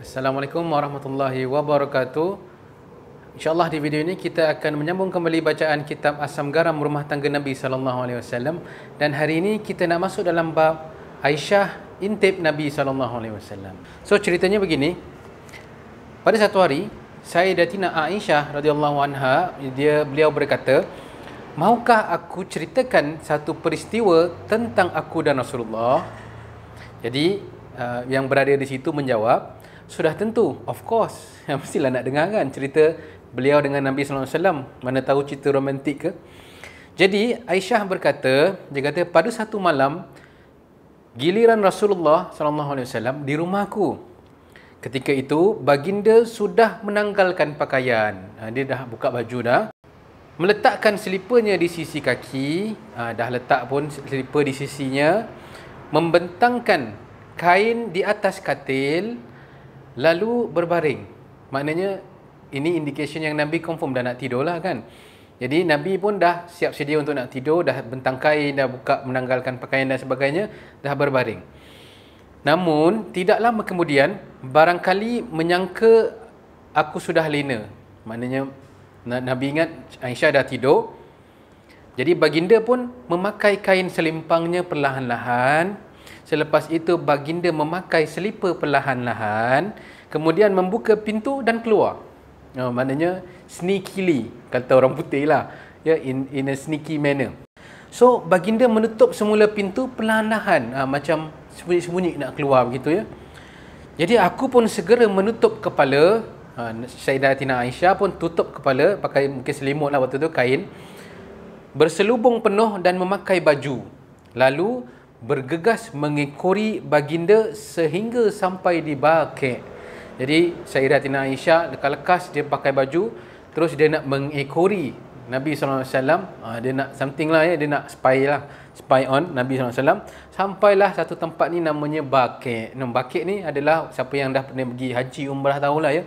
Assalamualaikum warahmatullahi wabarakatuh. InsyaAllah di video ini kita akan menyambung kembali bacaan kitab Asam Garam Rumah Tangga Nabi SAW. Dan hari ini kita nak masuk dalam bab Aisyah intip Nabi SAW. So ceritanya begini. Pada satu hari, Sayyidatina Aisyah radhiyallahu anha, beliau berkata, "Maukah aku ceritakan satu peristiwa tentang aku dan Rasulullah?" Jadi yang berada di situ menjawab, "Sudah tentu, of course. Mestilah nak dengar kan cerita beliau dengan Nabi SAW. Mana tahu cerita romantik ke?" Jadi Aisyah berkata, dia kata, pada satu malam giliran Rasulullah SAW di rumahku. Ketika itu baginda sudah menanggalkan pakaian. Dia dah buka baju dah. Meletakkan selipernya di sisi kaki. Dah letak pun seliper di sisinya. Membentangkan kain di atas katil, lalu berbaring. Maknanya ini indication yang Nabi confirm dah nak tidur lah kan. Jadi Nabi pun dah siap sedia untuk nak tidur, dah bentang kain, dah buka menanggalkan pakaian dan sebagainya, dah berbaring. Namun tidak lama kemudian barangkali menyangka aku sudah lena. Maknanya Nabi ingat Aisyah dah tidur. Jadi baginda pun memakai kain selimpangnya perlahan-lahan. Selepas itu baginda memakai selipar perlahan-lahan, kemudian membuka pintu dan keluar. Maknanya sneakily, kata orang putih lah, ya, in a sneaky manner. So baginda menutup semula pintu perlahan-lahan, macam sembunyi-sembunyi nak keluar begitu ya. Jadi aku pun segera menutup kepala. Sayyidatina Aisyah pun tutup kepala, pakai mungkin selimut lah waktu tu, kain, berselubung penuh dan memakai baju. Lalu bergegas mengekori baginda sehingga sampai di Baqi'. Jadi Sayyidatina Aisyah lekas-lekas dia pakai baju, terus dia nak mengekori Nabi SAW. Dia nak something lah ya, dia nak spy on Nabi SAW. Sampailah satu tempat ni namanya Baqi'. Baqi' ni adalah, siapa yang dah pernah pergi haji umrah tahulah ya,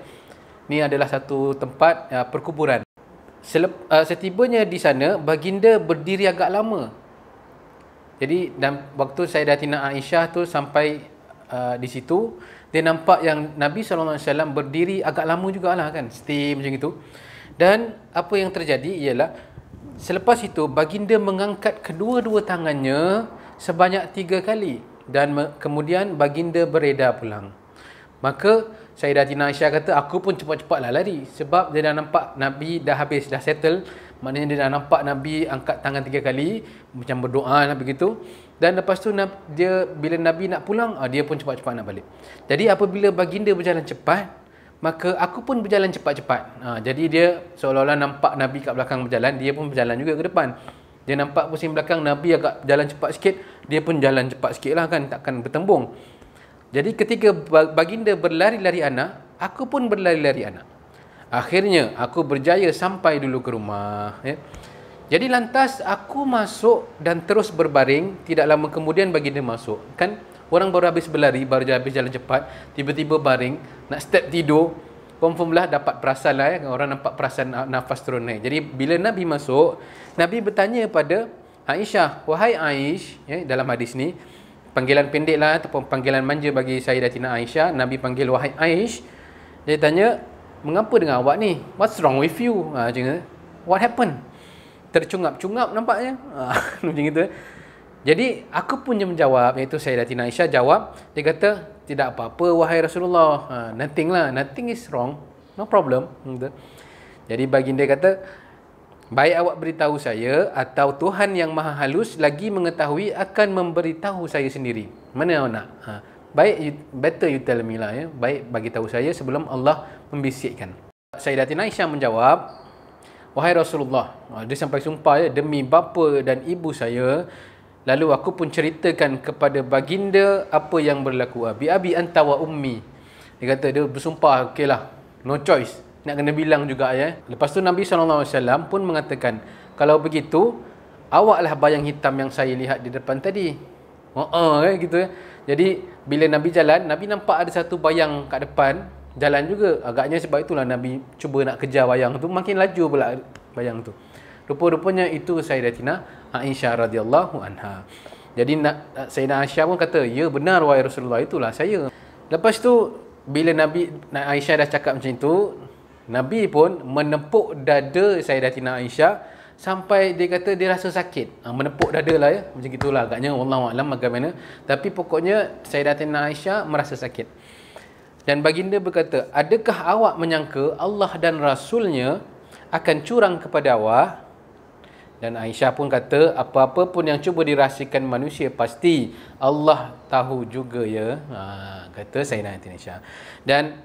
ni adalah satu tempat perkuburan. Setibanya di sana, baginda berdiri agak lama. Jadi waktu Sayyidatina Aisyah tu sampai di situ, dia nampak yang Nabi SAW berdiri agak lama jugalah kan, stay macam itu. Dan apa yang terjadi ialah, selepas itu baginda mengangkat kedua-dua tangannya sebanyak 3 kali dan kemudian baginda beredar pulang. Maka Sayyidatina Aisyah kata, aku pun cepat-cepatlah lari, sebab dia dah nampak Nabi dah habis, dah settle. Maknanya dia dah nampak Nabi angkat tangan 3 kali macam berdoa lah begitu. Dan lepas tu dia, bila Nabi nak pulang, dia pun cepat-cepat nak balik. Jadi apabila baginda berjalan cepat, maka aku pun berjalan cepat-cepat. Jadi dia seolah-olah nampak Nabi kat belakang berjalan, dia pun berjalan juga ke depan. Dia nampak pusing belakang, Nabi agak jalan cepat sikit, dia pun jalan cepat sikit lah kan, takkan bertembung. Jadi ketika baginda berlari-lari anak, aku pun berlari-lari anak. Akhirnya aku berjaya sampai dulu ke rumah ya. Jadi lantas aku masuk dan terus berbaring. Tidak lama kemudian baginda masuk. Kan orang baru habis berlari, baru habis jalan cepat, tiba-tiba baring, nak step tidur, confirm lah dapat perasan lah ya. Orang nampak perasan nafas turun naik. Jadi bila Nabi masuk, Nabi bertanya pada Aisyah, "Wahai Aish," ya, dalam hadis ni panggilan pendek lah ataupun panggilan manja bagi Sayyidatina Aisyah. Nabi panggil wahai Aish. Dia tanya, "Mengapa dengan awak ni? What's wrong with you?" Macam tu. What happened? Tercungap-cungap nampaknya. Macam itu. Jadi aku pun menjawab, iaitu Sayyidatina Aisyah jawab, dia kata, "Tidak apa-apa wahai Rasulullah. Nothing lah, nothing is wrong. No problem." Jadi baginda kata, "Baik awak beritahu saya, atau Tuhan yang Maha Halus lagi mengetahui akan memberitahu saya sendiri. Mana awak nak? Baik, better you tell me lah ya. Baik bagi tahu saya sebelum Allah membisikkan." Sayyidatina Aisyah menjawab, "Wahai Rasulullah," dia sampai sumpah ya, "demi bapa dan ibu saya." Lalu aku pun ceritakan kepada baginda apa yang berlaku. "Bi abi anta wa ummi." Dia kata, dia bersumpah, okeylah, no choice, nak kena bilang juga ya. Lepas tu Nabi SAW pun mengatakan, "Kalau begitu, awaklah bayang hitam yang saya lihat di depan tadi." Gitu ya. Jadi bila Nabi jalan, Nabi nampak ada satu bayang kat depan jalan juga. Agaknya sebab itulah Nabi cuba nak kejar bayang tu, makin laju pula bayang tu. Rupa-rupanya itu Sayyidatina Aisyah radhiyallahu anha. Jadi Sayyidatina Aisyah pun kata, "Ya benar wahai Rasulullah, itulah saya." Lepas tu bila Aisyah dah cakap macam itu, Nabi pun menepuk dada Sayyidatina Aisyah sampai dia kata dia rasa sakit. Menepuk dada lah ya, macam gitulah agaknya, wallahualam bagaimana. Tapi pokoknya Sayyidatina Aisyah merasa sakit. Dan baginda berkata, adakah awak menyangka Allah dan Rasulnya akan curang kepada awak? Dan Aisyah pun kata, apa-apa pun yang cuba dirahsiakan manusia, pasti Allah tahu juga ya. Kata Sayyidatina Aisyah. Dan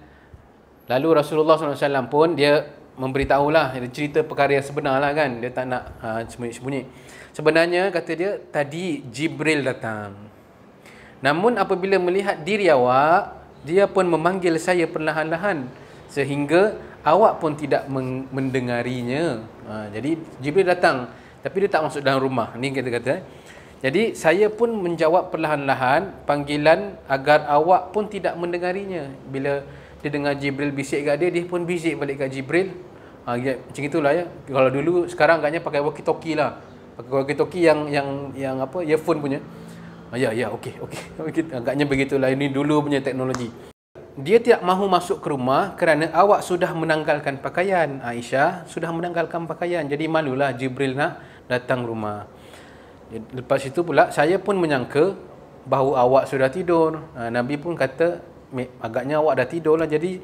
lalu Rasulullah SAW pun dia memberitahulah, dia cerita perkara yang sebenar lah kan. Dia tak nak sembunyi-sembunyi. Sebenarnya kata dia, tadi Jibril datang. Namun apabila melihat diri awak, dia pun memanggil saya perlahan-lahan sehingga awak pun tidak mendengarinya. Jadi Jibril datang, tapi dia tak masuk dalam rumah. Ni kata-kata. Jadi saya pun menjawab perlahan-lahan panggilan agar awak pun tidak mendengarinya. Bila dia dengar Jibril bisik kat dia, dia pun bisik balik kat Jibril. Macam itulah ya. Kalau dulu, sekarang agaknya pakai walkie-talkie lah. Pakai walkie-talkie yang apa, earphone punya. Okey. Agaknya begitulah, ini dulu punya teknologi. Dia tidak mahu masuk ke rumah kerana awak sudah menanggalkan pakaian. Aisyah sudah menanggalkan pakaian. Jadi malulah Jibril nak datang rumah. Lepas itu pula saya pun menyangka bahawa awak sudah tidur. Nabi pun kata, agaknya awak dah tidur lah. Jadi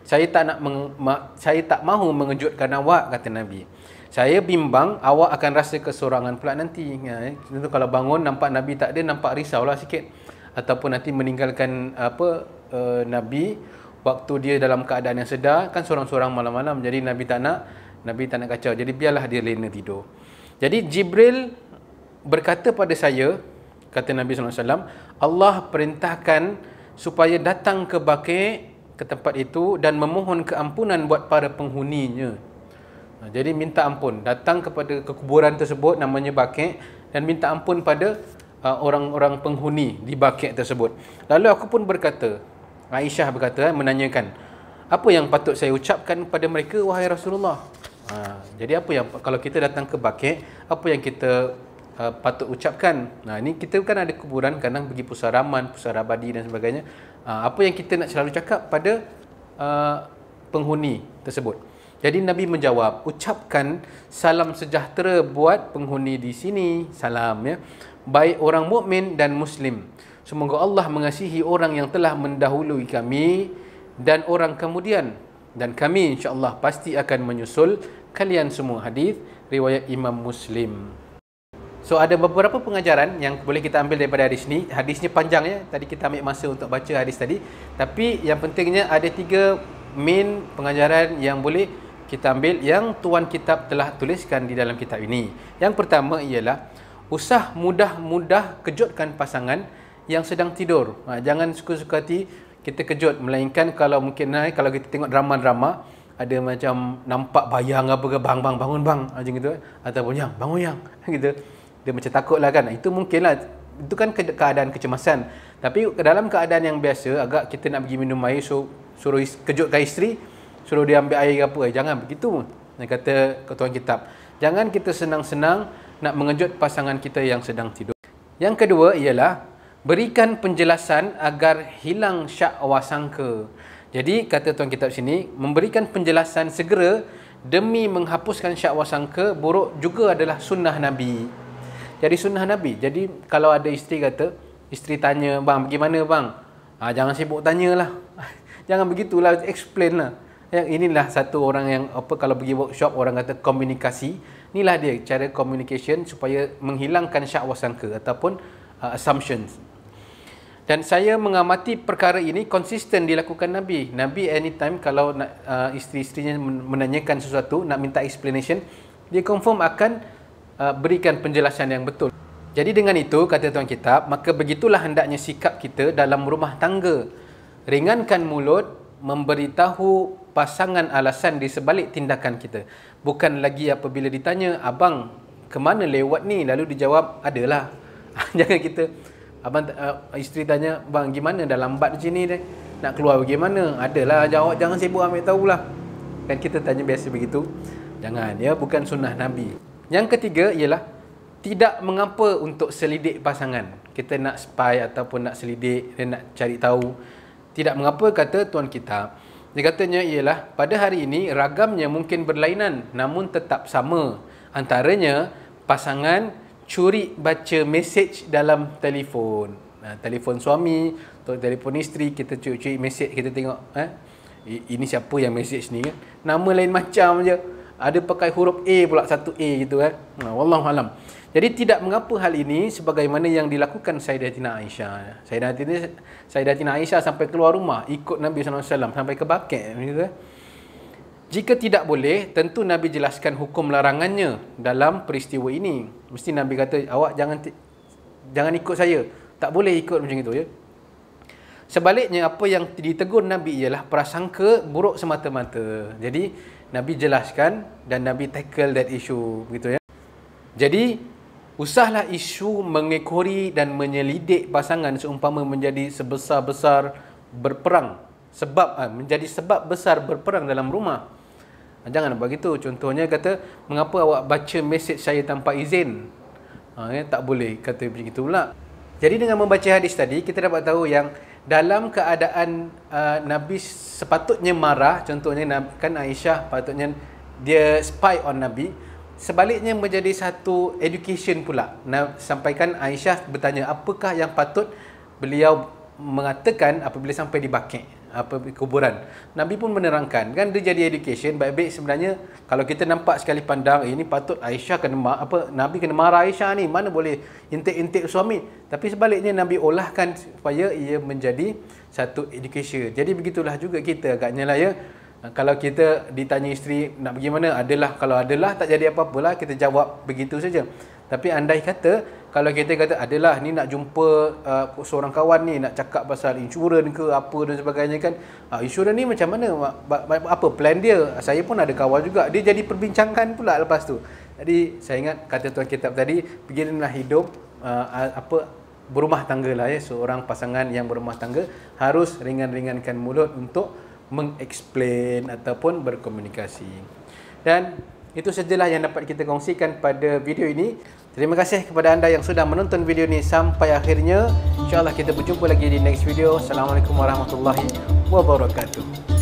saya tak mahu mengejutkan awak, kata Nabi. Saya bimbang awak akan rasa kesorangan pula nanti. Tentu kalau bangun nampak Nabi tak ada, nampak risaulah sikit. Ataupun nanti meninggalkan Nabi waktu dia dalam keadaan yang sedar, kan sorang-sorang malam-malam. Jadi Nabi tak nak kacau. Jadi biarlah dia lena tidur. Jadi Jibril berkata pada saya, kata Nabi SAW, Allah perintahkan supaya datang ke Baqi', ke tempat itu, dan memohon keampunan buat para penghuninya. Jadi minta ampun, datang kepada kekuburan tersebut namanya Baqi', dan minta ampun pada orang-orang penghuni di Baqi' tersebut. Lalu aku pun berkata, Aisyah berkata, menanyakan, apa yang patut saya ucapkan pada mereka, wahai Rasulullah? Jadi apa yang, kalau kita datang ke Baqi', apa yang kita patut ucapkan? Ini kita kan ada kuburan, kadang pergi pusaraman, pusara abadi dan sebagainya. Apa yang kita nak selalu cakap pada penghuni tersebut? Jadi Nabi menjawab, ucapkan salam sejahtera buat penghuni di sini, salam ya, baik orang mukmin dan muslim. Semoga Allah mengasihi orang yang telah mendahului kami dan orang kemudian, dan kami insya-Allah pasti akan menyusul kalian semua. Hadis riwayat Imam Muslim. So ada beberapa pengajaran yang boleh kita ambil daripada hadis ni. Hadisnya panjang ya. Tadi kita ambil masa untuk baca hadis tadi. Tapi yang pentingnya ada 3 main pengajaran yang boleh kita ambil yang tuan kitab telah tuliskan di dalam kitab ini. Yang pertama ialah usah mudah-mudah kejutkan pasangan yang sedang tidur. Jangan suka-suka hati kita kejut, melainkan kalau mungkin kalau kita tengok drama-drama ada macam nampak bayang apa ke, bang bangun bang macam gitu, ataupun yang bangun yang gitu. Dia macam takutlah kan. Itu mungkinlah, itu kan keadaan kecemasan. Tapi dalam keadaan yang biasa, agak kita nak pergi minum air, suruh kejutkan isteri, suruh dia ambil air apa, jangan begitu. Kata tuan kitab, jangan kita senang-senang nak mengejut pasangan kita yang sedang tidur. Yang kedua ialah berikan penjelasan agar hilang syak wasangka. Jadi kata tuan kitab sini, memberikan penjelasan segera demi menghapuskan syak wasangka buruk juga adalah sunnah Nabi. Jadi sunnah Nabi. Jadi kalau ada isteri kata, isteri tanya, bang bagaimana bang? Jangan sibuk tanyalah. Jangan begitulah, explain lah. Inilah satu orang yang kalau pergi workshop orang kata komunikasi. Inilah dia cara communication supaya menghilangkan syak wasangka ataupun assumptions. Dan saya mengamati perkara ini konsisten dilakukan Nabi. Nabi anytime kalau nak isteri-isterinya menanyakan sesuatu, nak minta explanation, dia confirm akan berikan penjelasan yang betul. Jadi dengan itu kata tuan kitab, maka begitulah hendaknya sikap kita dalam rumah tangga. Ringankan mulut, memberitahu pasangan alasan di sebalik tindakan kita. Bukan lagi apabila ditanya, abang ke mana lewat ni, lalu dijawab, adalah. Jangan kita, abang isteri tanya, bang gimana dah lambat macam ni dah, nak keluar bagaimana, adalah, jawab, jangan sibuk ambil tahulah. Kan kita tanya biasa begitu. Jangan, ya, bukan sunnah Nabi. Yang ketiga ialah tidak mengapa untuk selidik pasangan. Kita nak spy ataupun nak selidik dan nak cari tahu. Tidak mengapa, kata tuan kita. Dia katanya ialah pada hari ini ragamnya mungkin berlainan namun tetap sama. Antaranya pasangan curi baca mesej dalam telefon. Telefon suami atau telefon isteri, kita curi mesej, kita tengok ini siapa yang mesej ni kan. Nama lain macam je. Ada pakai huruf A pula, satu A gitu kan. Wallahualam. Jadi tidak mengapa hal ini sebagaimana yang dilakukan Sayyidatina Aisyah. Sayyidatina Aisyah sampai keluar rumah ikut Nabi SAW sampai ke Baqi' gitu. Jika tidak boleh, tentu Nabi jelaskan hukum larangannya dalam peristiwa ini. Mesti Nabi kata, awak jangan ikut saya. Tak boleh ikut macam itu ya. Sebaliknya apa yang ditegur Nabi ialah prasangka buruk semata-mata. Jadi Nabi jelaskan dan Nabi tackle that issue begitu ya. Jadi usahlah isu mengekori dan menyelidik pasangan seumpama menjadi sebesar-besar berperang, menjadi sebab besar berperang dalam rumah. Jangan begitu. Contohnya kata, mengapa awak baca mesej saya tanpa izin? Tak boleh kata begitu pula. Jadi dengan membaca hadis tadi, kita dapat tahu yang dalam keadaan Nabi sepatutnya marah, contohnya kan Aisyah patutnya dia spy on Nabi. Sebaliknya menjadi satu education pula. Sampaikan Aisyah bertanya, apakah yang patut beliau mengatakan apabila sampai di Baqi', kuburan. Nabi pun menerangkan, kan dia jadi education. Baik-baik sebenarnya kalau kita nampak sekali pandang, ini patut Aisyah Nabi kena marah Aisyah ni, mana boleh intik-intik suami. Tapi sebaliknya Nabi olahkan supaya ia menjadi satu education. Jadi begitulah juga kita agaknya lah ya. Kalau kita ditanya isteri nak pergi mana, kalau adalah tak jadi apa-apalah, kita jawab begitu saja. Tapi andai kata kalau kita kata adalah ni nak jumpa seorang kawan ni, nak cakap pasal insurans ke apa dan sebagainya kan, insurans ni macam mana, apa plan dia, saya pun ada kawan juga, dia jadi perbincangan pula lepas tu. Jadi saya ingat kata tuan kitab tadi, beginilah hidup berumah tangga lah ya. Seorang pasangan yang berumah tangga harus ringan-ringankan mulut untuk mengeksplain ataupun berkomunikasi. Dan itu sajalah yang dapat kita kongsikan pada video ini. Terima kasih kepada anda yang sudah menonton video ini sampai akhirnya. InsyaAllah kita berjumpa lagi di next video. Assalamualaikum warahmatullahi wabarakatuh.